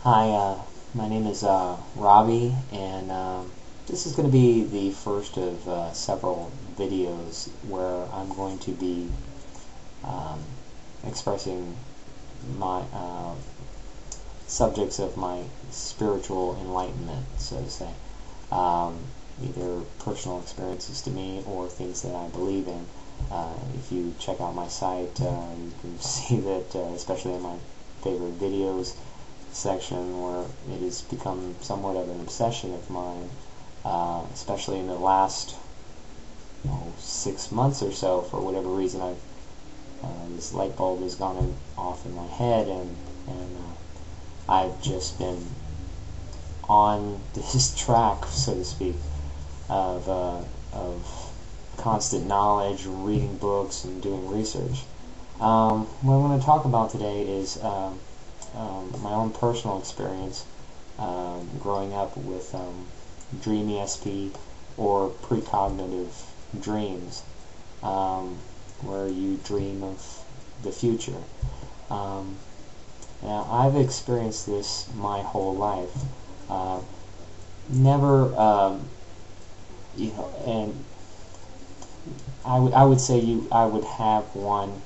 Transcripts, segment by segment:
Hi, my name is Robbie, and this is going to be the first of several videos where I'm going to be um, expressing my subjects of my spiritual enlightenment, so to say. Either personal experiences to me or things that I believe in. If you check out my site, you can see that, especially in my favorite videos section, where it has become somewhat of an obsession of mine, especially in the last 6 months or so. For whatever reason, this light bulb has gone off in my head, and I've just been on this track, so to speak, of constant knowledge, reading books, and doing research. What I'm going to talk about today is my own personal experience growing up with dream ESP or precognitive dreams, where you dream of the future. Now, I've experienced this my whole life. Never, and I would say I would have one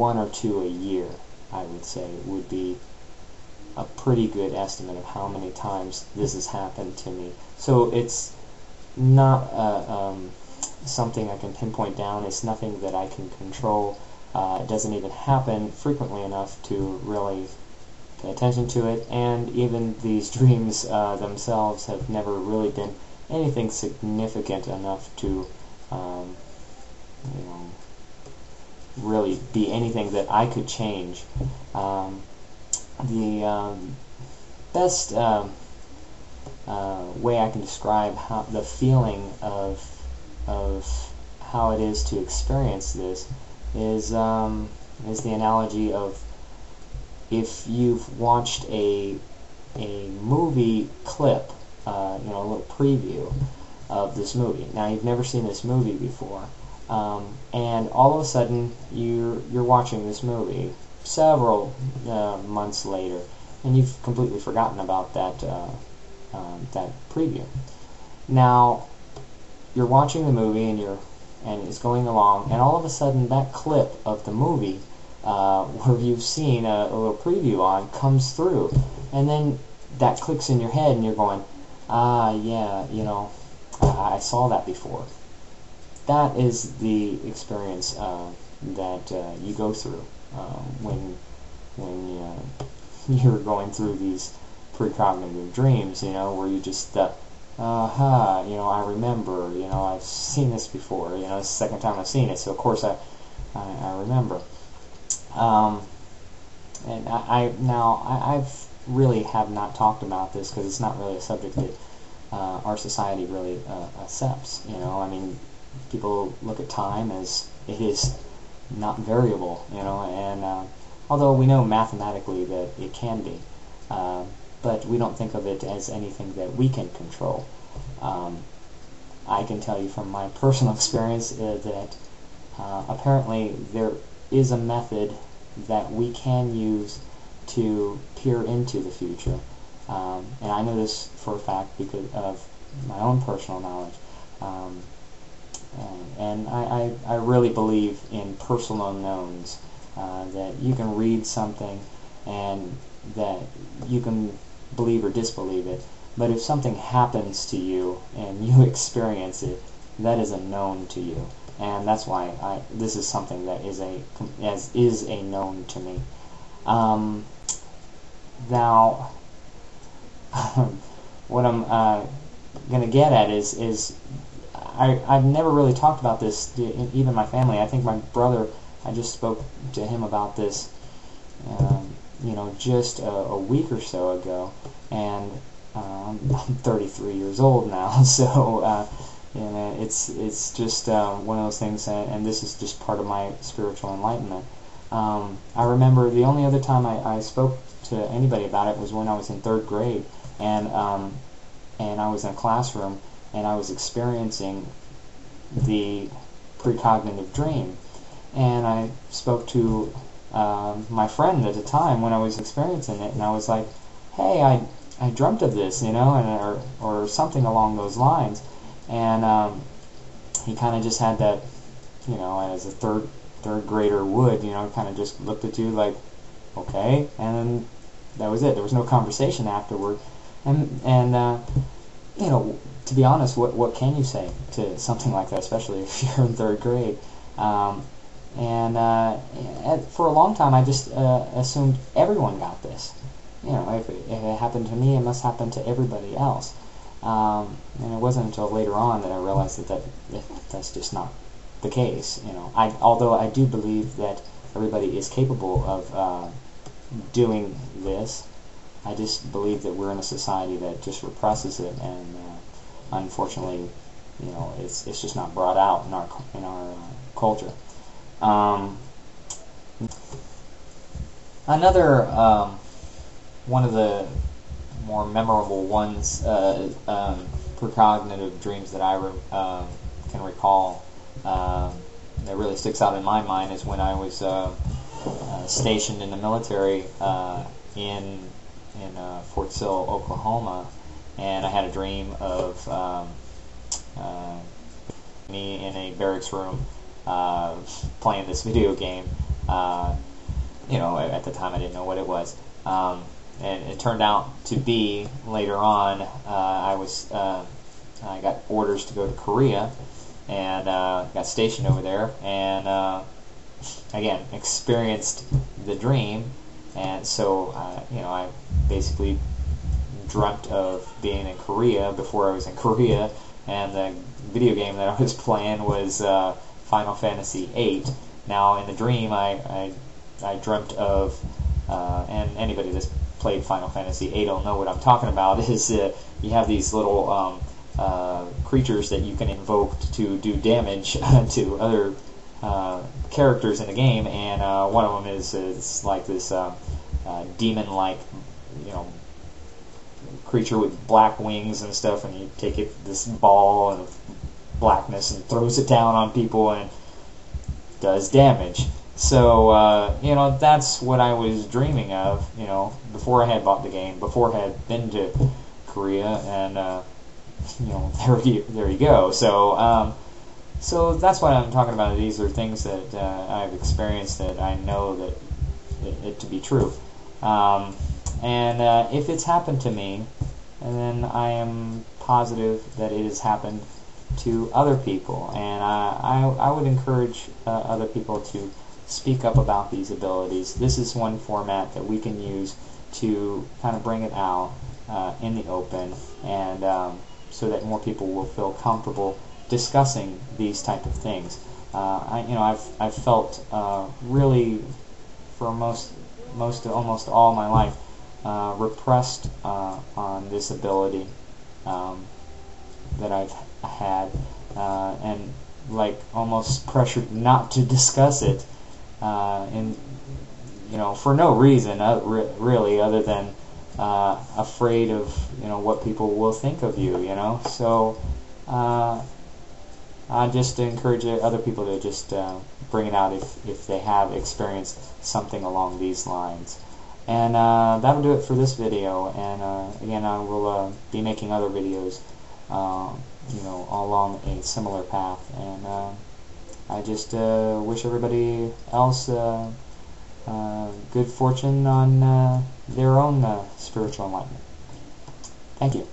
or two a year. I would say would be a pretty good estimate of how many times this has happened to me. So it's not something I can pinpoint down. It's nothing that I can control. It doesn't even happen frequently enough to really pay attention to it, and even these dreams themselves have never really been anything significant enough to really be anything that I could change. The best way I can describe the feeling of how it is to experience this is the analogy of if you've watched a movie clip, a little preview of this movie. Now, you've never seen this movie before, and all of a sudden you're watching this movie several months later, and you've completely forgotten about that preview. Now, you're watching the movie and it's going along, and all of a sudden that clip of the movie where you've seen a little preview on comes through, and then that clicks in your head, and you're going, yeah, I saw that before. That is the experience that you go through when you're going through these precognitive dreams, where you just I remember, I've seen this before, it's the second time I've seen it, so of course I remember. And I've really have not talked about this because it's not really a subject that our society really accepts. People look at time as it is not variable, and although we know mathematically that it can be, but we don't think of it as anything that we can control. I can tell you from my personal experience that apparently there is a method that we can use to peer into the future, and I know this for a fact because of my own personal knowledge, and I really believe in personal unknowns, that you can read something and that you can believe or disbelieve it, but if something happens to you and you experience it, that is a known to you. And that's why this is something that is a known to me. Now, what I'm going to get at is I've never really talked about this, even my family. I think my brother, I just spoke to him about this, just a week or so ago, and I'm 33 years old now, so it's just one of those things, and this is just part of my spiritual enlightenment. I remember the only other time I spoke to anybody about it was when I was in 3rd grade, and I was in a classroom, and I was experiencing the precognitive dream, and I spoke to my friend at the time when I was experiencing it, and I was like, hey, I dreamt of this, you know, and or something along those lines. And he kind of just had that, you know, as a third grader would, you know, kind of just looked at you like, okay, and then that was it. There was no conversation afterward. And you know, to be honest, what can you say to something like that, especially if you're in third grade? For a long time, I just assumed everyone got this. You know, if it happened to me, it must happen to everybody else. And it wasn't until later on that I realized that that's just not the case. You know, although I do believe that everybody is capable of doing this, I just believe that we're in a society that just represses it, and unfortunately, you know, it's just not brought out in our culture. Another one of the more memorable ones, precognitive dreams that I can recall, that really sticks out in my mind is when I was stationed in the military in Fort Sill, Oklahoma, and I had a dream of me in a barracks room playing this video game. You know, at the time I didn't know what it was. And it turned out to be, later on, I got orders to go to Korea, and got stationed over there, and again, experienced the dream. And so, you know, I basically dreamt of being in Korea before I was in Korea, and the video game that I was playing was Final Fantasy VIII. Now, in the dream, I dreamt of, and anybody that's played Final Fantasy VIII will know what I'm talking about, is you have these little creatures that you can invoke to do damage to other characters in the game, and one of them is like this demon-like, you know, creature with black wings and stuff, and you take this ball of blackness and throws it down on people and does damage. So, you know, that's what I was dreaming of, you know, before I had bought the game, before I had been to Korea, and, you know, there you go. So, so that's what I'm talking about. These are things that I've experienced that I know that it to be true. And if it's happened to me, then I am positive that it has happened to other people. And I would encourage other people to speak up about these abilities. This is one format that we can use to kind of bring it out in the open, and so that more people will feel comfortable discussing these type of things. I've felt really for almost all my life repressed on this ability that I've had, and like almost pressured not to discuss it, and you know, for no reason really, other than afraid of, you know, what people will think of you, you know. So I just encourage other people to just bring it out if they have experienced something along these lines. And that'll do it for this video. And again, I will be making other videos, you know, along a similar path. And I just wish everybody else good fortune on their own spiritual enlightenment. Thank you.